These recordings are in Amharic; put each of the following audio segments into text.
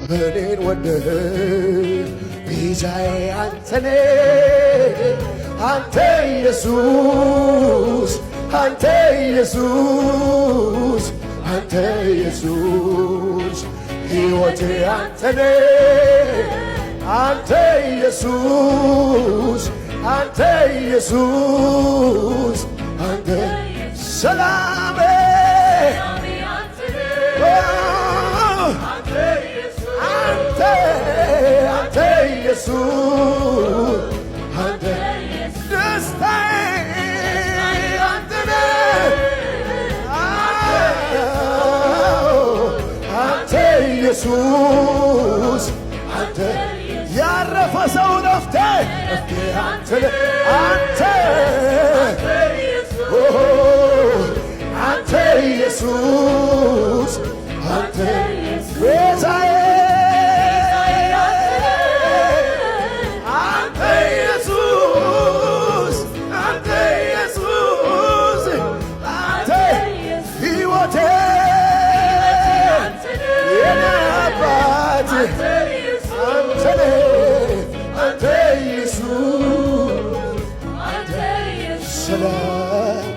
እኔን ወደህ ቤዛዬ አንተኔ አንተ ኢየሱስ አንተ ኢየሱስ አንተ ኢየሱስ ሕይወቴ አንተኔ አንተ ኢየሱስ አንተ ኢየሱስ አንተ ሰላሜ አንተ ኢየሱስ አንተ ደስታዬ አንተ አንተ ኢየሱስ አንተ ያረፈ ሰው ረፍቴ አንተ አንተ ኢየሱስ አንተ ቤዛዬ አንተ ኢየሱስ አንተ ኢየሱስ አንተ ሕይወቴ የኔ አባት አንተ አንተ ኢየሱስ ሰላሜ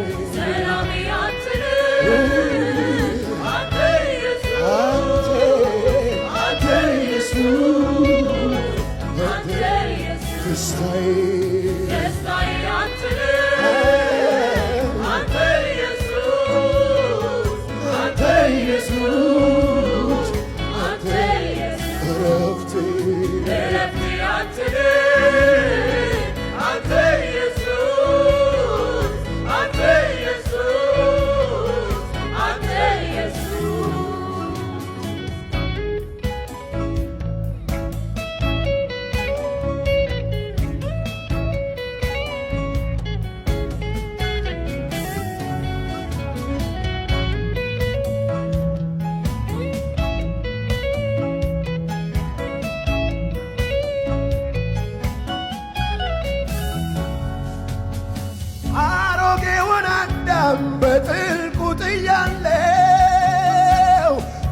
በጥልቁ ጥያለው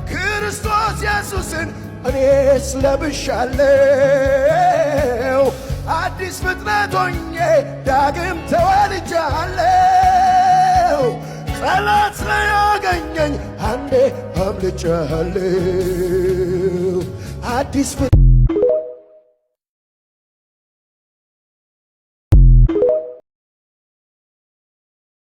ክርስቶስ ኢየሱስን እኔስ ለብሻለው አዲስ ፍጥረት ሆኜ ዳግም ተወልጃለው ጠላት ስለያገኘኝ አንዴ አምልጫለው አዲስ